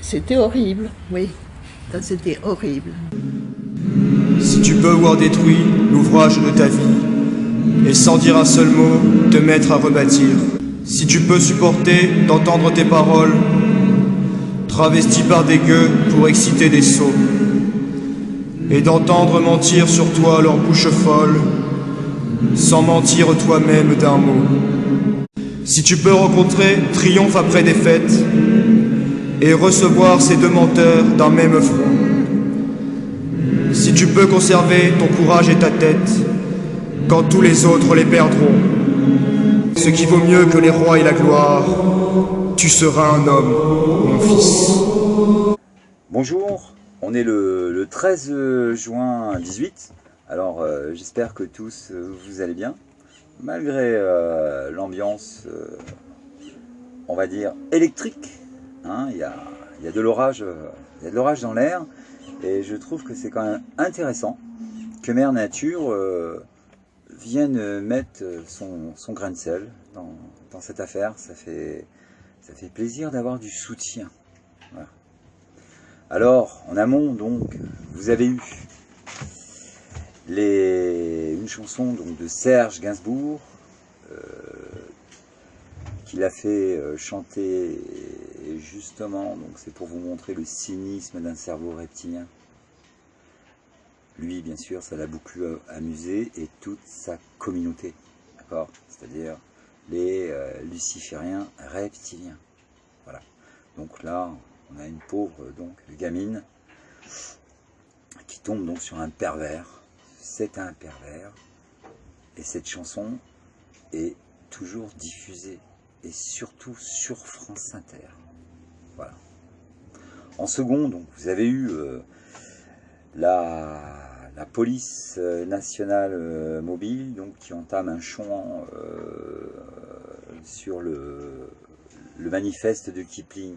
c'était horrible, oui. Ça, c'était horrible. Si tu peux voir détruit l'ouvrage de ta vie, et sans dire un seul mot, te mettre à rebâtir. Si tu peux supporter d'entendre tes paroles, travesties par des gueux pour exciter des sots, et d'entendre mentir sur toi leur bouche folle, sans mentir toi-même d'un mot. Si tu peux rencontrer triomphe après défaite, et recevoir ces deux menteurs d'un même front. Si tu peux conserver ton courage et ta tête, quand tous les autres les perdront. Ce qui vaut mieux que les rois et la gloire, tu seras un homme, mon fils. Bonjour, on est le 13 juin 18. Alors j'espère que tous vous allez bien, malgré l'ambiance, on va dire, électrique. Hein, il y a de l'orage dans l'air, et je trouve que c'est quand même intéressant que Mère Nature vienne mettre son grain de sel dans cette affaire. Ça fait plaisir d'avoir du soutien. Voilà. Alors, en amont, donc, vous avez eu une chanson donc, de Serge Gainsbourg, qu'il a fait chanter, et justement, donc c'est pour vous montrer le cynisme d'un cerveau reptilien. Lui, bien sûr, ça l'a beaucoup amusé, et toute sa communauté, d'accord, c'est-à-dire les lucifériens reptiliens. Voilà. Donc là, on a une pauvre donc gamine qui tombe donc sur un pervers. C'est un pervers, et cette chanson est toujours diffusée, et surtout sur France Inter. Voilà. En second, donc, vous avez eu la police nationale mobile, donc, qui entame un chant sur le manifeste de Kipling.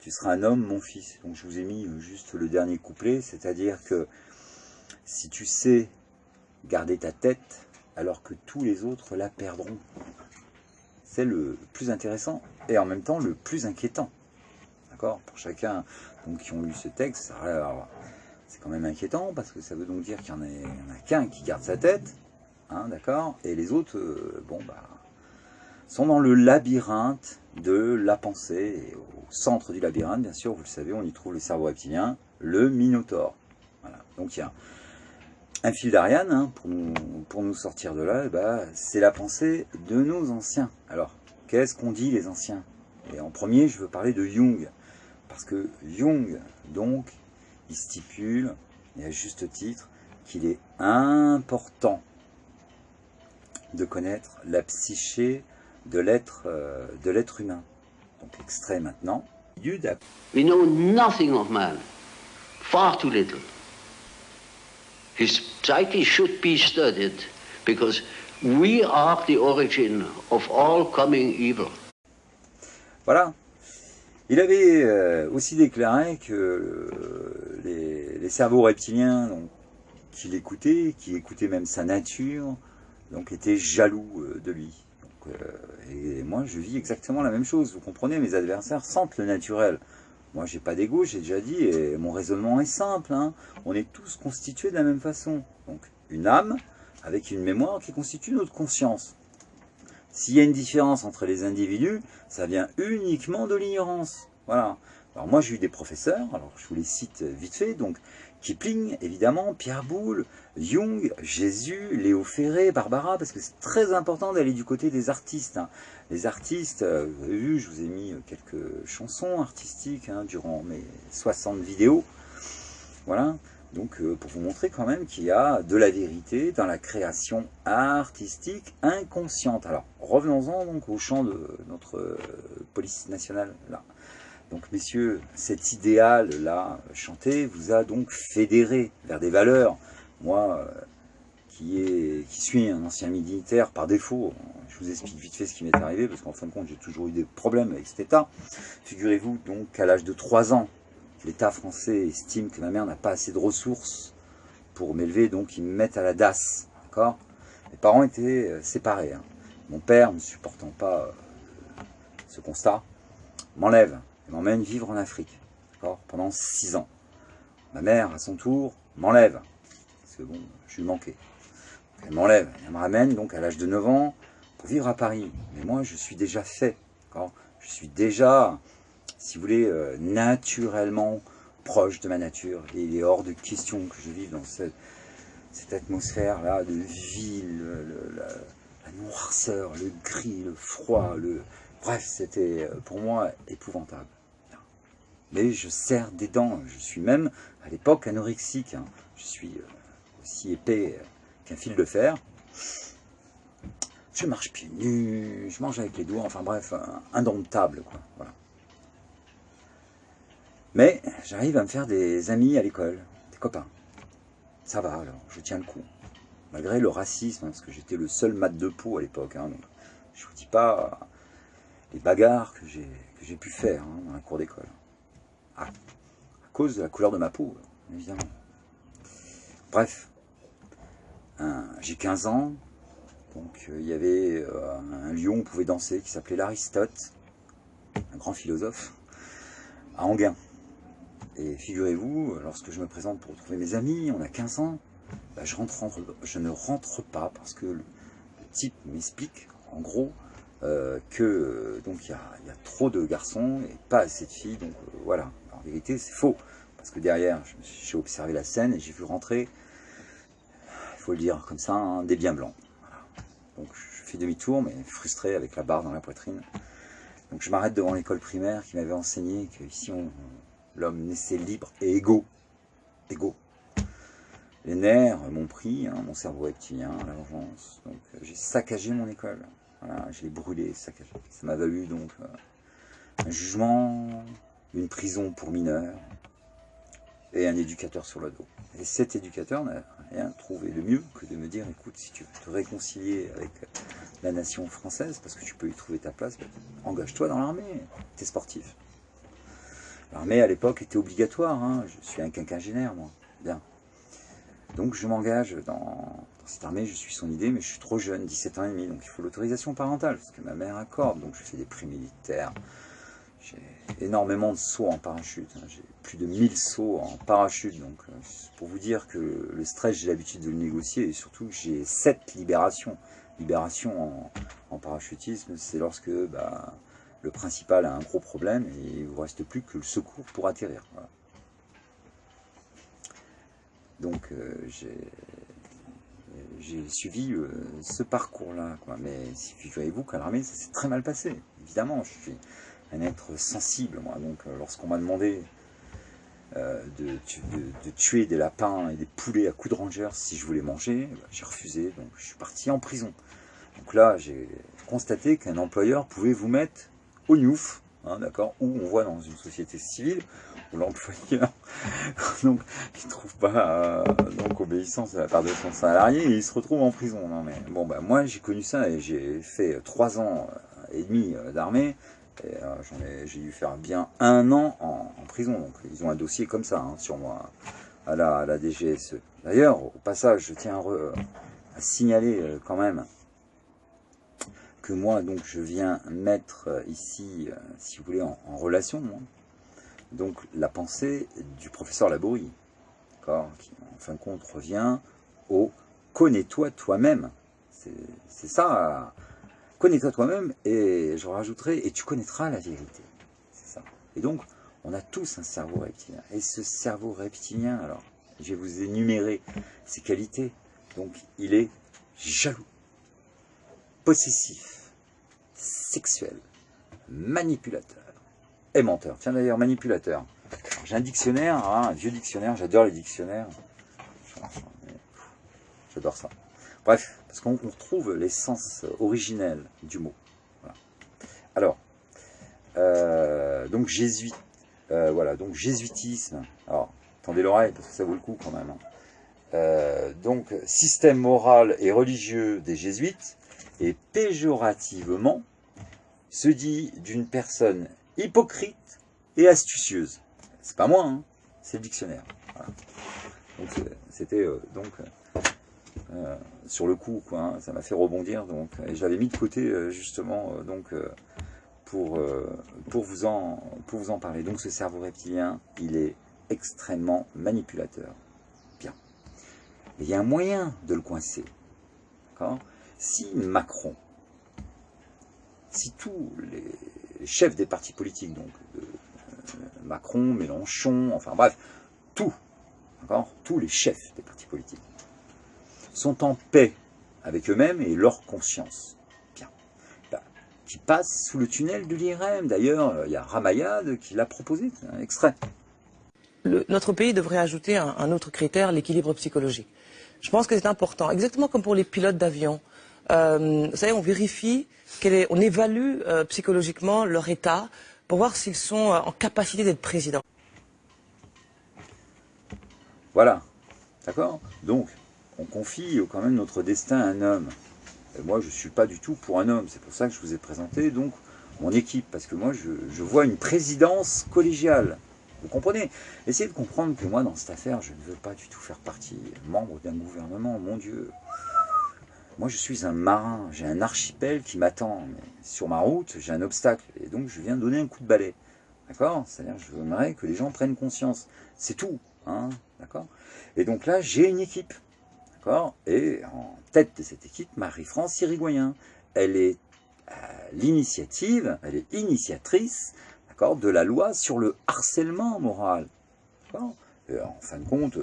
Tu seras un homme, mon fils. Donc je vous ai mis juste le dernier couplet, c'est-à-dire que si tu sais garder ta tête, alors que tous les autres la perdront. C'est le plus intéressant et en même temps le plus inquiétant. D'accord? Pour chacun donc, qui ont lu ce texte, c'est quand même inquiétant parce que ça veut donc dire qu'il n'y en a qu'un qui garde sa tête, hein, d'accord? Et les autres, sont dans le labyrinthe de la pensée. Et au centre du labyrinthe, bien sûr, vous le savez, on y trouve le cerveau reptilien, le Minotaure. Voilà. Donc il y a un fil d'Ariane, hein, pour nous sortir de là, c'est la pensée de nos anciens. Alors, qu'est-ce qu'on dit les anciens? Et en premier, je veux parler de Jung, parce que Jung, donc, il stipule, et à juste titre, qu'il est important de connaître la psyché de l'être humain. Donc, extrait maintenant. We know nothing of man, far too little. His psyche should be studied because we are the origin of all coming evil. Voilà. Il avait aussi déclaré que les cerveaux reptiliens donc, qui écoutaient même sa nature, donc étaient jaloux de lui. Donc, et moi, je vis exactement la même chose. Vous comprenez, mes adversaires sentent le naturel. Moi, j'ai pas d'ego, j'ai déjà dit, et mon raisonnement est simple. Hein. On est tous constitués de la même façon. Donc, une âme avec une mémoire qui constitue notre conscience. S'il y a une différence entre les individus, ça vient uniquement de l'ignorance. Voilà. Alors moi, j'ai eu des professeurs, alors je vous les cite vite fait, donc Kipling, évidemment, Pierre Boulle, Jung, Jésus, Léo Ferré, Barbara, parce que c'est très important d'aller du côté des artistes. Hein. Les artistes, vous avez vu, je vous ai mis quelques chansons artistiques hein, durant mes 60 vidéos. Voilà, donc pour vous montrer quand même qu'il y a de la vérité dans la création artistique inconsciente. Alors, revenons-en donc au chant de notre police nationale, là. Donc, messieurs, cet idéal-là, chanté, vous a donc fédéré vers des valeurs. Moi, qui suis un ancien militaire par défaut, je vous explique vite fait ce qui m'est arrivé, parce qu'en fin de compte, j'ai toujours eu des problèmes avec cet État. Figurez-vous donc qu'à l'âge de 3 ans, l'État français estime que ma mère n'a pas assez de ressources pour m'élever, donc ils me mettent à la DAS. D'accord ? Mes parents étaient séparés. Hein. Mon père, ne supportant pas ce constat, m'enlève. m'emmène vivre en Afrique, pendant 6 ans. Ma mère, à son tour, m'enlève, parce que bon, je lui manquais. Elle m'enlève, elle me ramène donc à l'âge de 9 ans pour vivre à Paris. Mais moi, je suis déjà fait, je suis déjà, si vous voulez, naturellement proche de ma nature. Et il est hors de question que je vive dans cette atmosphère-là de ville, la noirceur, le gris, le froid, bref, c'était pour moi épouvantable. Mais je serre des dents, je suis même à l'époque anorexique, hein. Je suis aussi épais qu'un fil de fer. Je marche pieds nus, je mange avec les doigts, enfin bref, indomptable, quoi. Voilà. Mais j'arrive à me faire des amis à l'école, des copains. Ça va alors, je tiens le coup. Malgré le racisme, parce que j'étais le seul mat de peau à l'époque. Hein, donc je vous dis pas les bagarres que j'ai pu faire dans la cour d'école. À cause de la couleur de ma peau, évidemment. Bref, j'ai 15 ans, donc il y avait un lieu où on pouvait danser qui s'appelait l'Aristote, un grand philosophe, à Enghien. Et figurez-vous, lorsque je me présente pour retrouver mes amis, on a 15 ans, bah, je ne rentre pas parce que le type m'explique, en gros, donc il y a trop de garçons et pas assez de filles, donc voilà. En vérité, c'est faux, parce que derrière, j'ai observé la scène et j'ai vu rentrer, il faut le dire comme ça, hein, des biens blancs. Voilà. Donc je fais demi-tour, mais frustré avec la barre dans la poitrine. Donc je m'arrête devant l'école primaire qui m'avait enseigné qu'ici, l'homme naissait libre et égaux. Les nerfs m'ont pris, hein, mon cerveau reptilien, la vengeance. Donc j'ai saccagé mon école. Voilà, je l'ai brûlé, saccagé. Ça m'a valu donc un jugement, une prison pour mineurs et un éducateur sur le dos. Et cet éducateur n'a rien trouvé de mieux que de me dire, écoute, si tu veux te réconcilier avec la nation française, parce que tu peux y trouver ta place, bah, engage-toi dans l'armée, t'es sportif. L'armée à l'époque était obligatoire, hein. Je suis un quinquagénaire moi, bien. Donc je m'engage dans cette armée, je suis son idée, mais je suis trop jeune, 17 ans et demi, donc il faut l'autorisation parentale, parce que ma mère accorde, donc je fais des prix militaires, j'ai énormément de sauts en parachute, hein. J'ai plus de 1000 sauts en parachute, donc pour vous dire que le stress, j'ai l'habitude de le négocier, et surtout j'ai 7 libérations. Libération en parachutisme, c'est lorsque bah, le principal a un gros problème, et il ne vous reste plus que le secours pour atterrir. Voilà. Donc j'ai suivi ce parcours-là, mais figurez-vous qu'à l'armée, ça s'est très mal passé. Évidemment, je suis un être sensible, moi. Donc lorsqu'on m'a demandé de tuer des lapins et des poulets à coups de rangers si je voulais manger, j'ai refusé, donc je suis parti en prison. Donc là, j'ai constaté qu'un employeur pouvait vous mettre au gnouf, hein, d'accord, où on voit dans une société civile, où l'employeur donc il trouve pas donc obéissance à la part de son salarié et il se retrouve en prison. Non mais bon bah moi j'ai connu ça et j'ai fait 3 ans et demi d'armée et j'ai dû faire bien 1 an en prison. Donc ils ont un dossier comme ça hein, sur moi à la DGSE. D'ailleurs au passage je tiens à signaler quand même que moi donc je viens mettre ici si vous voulez en relation moi, donc la pensée du professeur Laborie, qui en fin de compte revient au « connais-toi toi-même ». C'est ça, connais-toi toi-même et je rajouterai « et tu connaîtras la vérité ». C'est ça. Et donc, on a tous un cerveau reptilien. Et ce cerveau reptilien, alors, je vais vous énumérer ses qualités. Donc, il est jaloux, possessif, sexuel, manipulateur et menteur. Tiens d'ailleurs, manipulateur. J'ai un dictionnaire, hein, un vieux dictionnaire, j'adore les dictionnaires. J'adore ça. Bref, parce qu'on retrouve l'essence originelle du mot. Voilà. Alors, donc jésuite, voilà, donc jésuitisme. Alors, tendez l'oreille parce que ça vaut le coup quand même. Hein. Donc, système moral et religieux des jésuites, et péjorativement, se dit d'une personne hypocrite et astucieuse. C'est pas moi, hein, c'est le dictionnaire. Voilà. Donc c'était sur le coup, quoi, hein, ça m'a fait rebondir. Donc, et j'avais mis de côté justement pour vous en parler. Donc ce cerveau reptilien, il est extrêmement manipulateur. Bien. Mais il y a un moyen de le coincer. D'accord ? Si Macron, si tous les chefs des partis politiques, donc Macron, Mélenchon, enfin bref, tous les chefs des partis politiques, sont en paix avec eux-mêmes et leur conscience, bien, qui passent sous le tunnel de l'IRM. D'ailleurs, il y a Ramayad qui l'a proposé, un extrait. Notre pays devrait ajouter un autre critère, l'équilibre psychologique. Je pense que c'est important, exactement comme pour les pilotes d'avion. Vous savez, on vérifie, on évalue psychologiquement leur état pour voir s'ils sont en capacité d'être président. Voilà, d'accord ? Donc, on confie quand même notre destin à un homme. Et moi, je ne suis pas du tout pour un homme. C'est pour ça que je vous ai présenté donc mon équipe. Parce que moi, je vois une présidence collégiale. Vous comprenez? Essayez de comprendre que moi, dans cette affaire, je ne veux pas du tout faire partie, membre d'un gouvernement. Mon Dieu. Moi, je suis un marin. J'ai un archipel qui m'attend. Mais sur ma route, j'ai un obstacle. Et donc, je viens donner un coup de balai. D'accord? C'est-à-dire, je voudrais que les gens prennent conscience. C'est tout. Hein, d'accord? Et donc là, j'ai une équipe. D'accord? Et en tête de cette équipe, Marie-France Irigoyen. Elle est l'initiative, elle est initiatrice, d'accord, de la loi sur le harcèlement moral. D'accord? Et en fin de compte,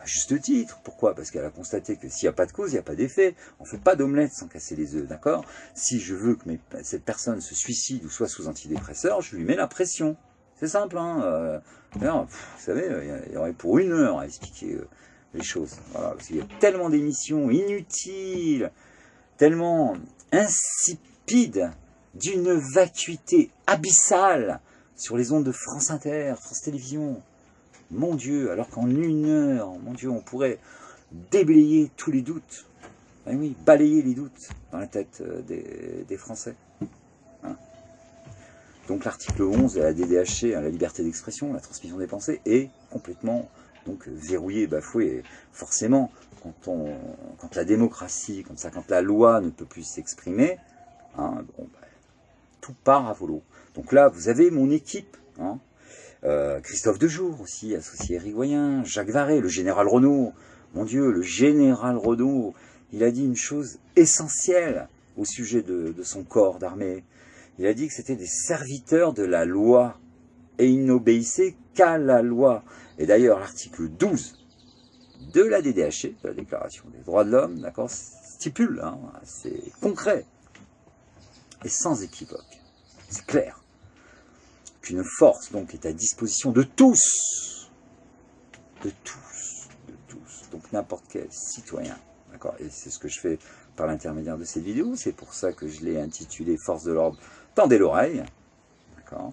à juste titre. Pourquoi? Parce qu'elle a constaté que s'il n'y a pas de cause, il n'y a pas d'effet. On ne fait pas d'omelette sans casser les œufs. D'accord? Si je veux que cette personne se suicide ou soit sous antidépresseur, je lui mets la pression. C'est simple, hein. Vous savez, il y aurait pour 1 heure à expliquer les choses. Voilà, parce qu'il y a tellement d'émissions inutiles, tellement insipides, d'une vacuité abyssale sur les ondes de France Inter, France Télévisions. Mon Dieu, alors qu'en 1 heure, mon Dieu, on pourrait déblayer tous les doutes. Eh oui, balayer les doutes dans la tête des Français. Hein. Donc l'article 11 de la DDHC, la liberté d'expression, la transmission des pensées, est complètement donc verrouillé, bafoué. Et forcément, quand la démocratie, comme ça, quand la loi ne peut plus s'exprimer, hein, bon, tout part à volo. Donc là, vous avez mon équipe. Hein. Christophe Dejour aussi, associé Irigoyen, Jacques Varret, le général Renaud. Mon Dieu, le général Renaud, il a dit une chose essentielle au sujet de son corps d'armée. Il a dit que c'était des serviteurs de la loi et ils n'obéissaient qu'à la loi. Et d'ailleurs, l'article 12 de la DDHC, de la Déclaration des droits de l'homme, d'accord, stipule, hein, c'est concret et sans équivoque, c'est clair, qu'une force donc est à disposition de tous, donc n'importe quel citoyen, d'accord, et c'est ce que je fais par l'intermédiaire de cette vidéo, c'est pour ça que je l'ai intitulé « Force de l'ordre, tendez l'oreille », d'accord,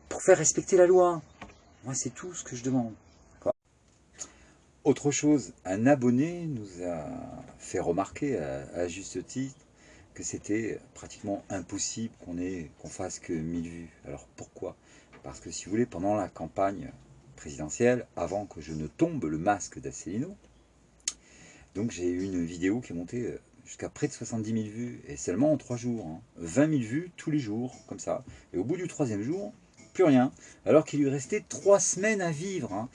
pour faire respecter la loi. Moi, c'est tout ce que je demande. Autre chose, un abonné nous a fait remarquer à juste titre que c'était pratiquement impossible qu'on fasse que 1000 vues. Alors pourquoi? Parce que si vous voulez, pendant la campagne présidentielle, avant que je ne tombe le masque d'Asselineau, donc j'ai eu une vidéo qui est montée jusqu'à près de 70 000 vues, et seulement en 3 jours. Hein. 20 000 vues tous les jours, comme ça. Et au bout du 3e jour, plus rien. Alors qu'il lui restait 3 semaines à vivre. Hein.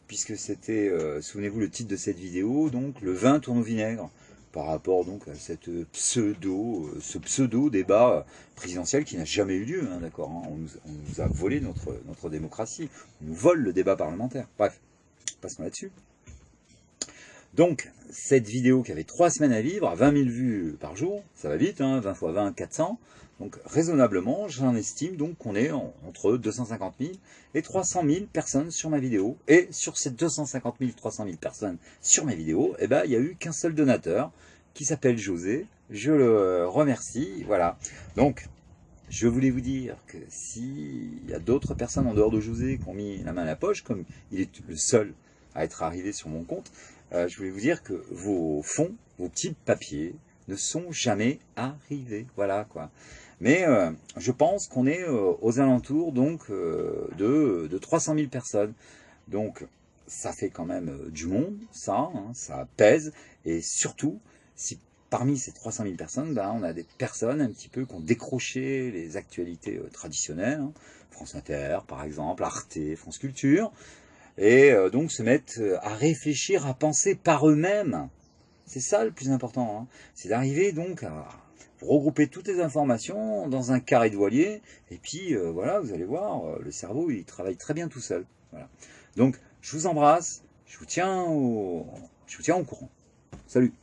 Puisque c'était, souvenez-vous le titre de cette vidéo, donc le vin tourne au vinaigre, par rapport donc à cette ce pseudo débat présidentiel qui n'a jamais eu lieu, hein, d'accord, hein, on nous a volé notre démocratie, on nous vole le débat parlementaire, bref, passons là-dessus. Donc, cette vidéo qui avait 3 semaines à vivre, à 20 000 vues par jour, ça va vite, hein, 20 x 20, 400, donc raisonnablement, j'en estime donc qu'on est entre 250 000 et 300 000 personnes sur ma vidéo. Et sur ces 250 000, 300 000 personnes sur ma vidéo, eh ben, il n'y a eu qu'un seul donateur qui s'appelle José. Je le remercie. Voilà. Donc, je voulais vous dire que s'il y a d'autres personnes en dehors de José qui ont mis la main à la poche, comme il est le seul à être arrivé sur mon compte, je voulais vous dire que vos fonds, vos petits papiers, ne sont jamais arrivés. Voilà quoi. Mais je pense qu'on est aux alentours donc de 300 000 personnes. Donc ça fait quand même du monde, ça, hein, ça pèse. Et surtout, si parmi ces 300 000 personnes, ben, on a des personnes un petit peu qui ont décroché les actualités traditionnelles, hein, France Inter par exemple, Arte, France Culture, et donc se mettent à réfléchir, à penser par eux-mêmes. C'est ça le plus important, hein. C'est d'arriver donc à regrouper toutes les informations dans un carré de voilier, et puis voilà, vous allez voir, le cerveau il travaille très bien tout seul. Voilà. Donc je vous embrasse, je vous tiens au courant. Salut!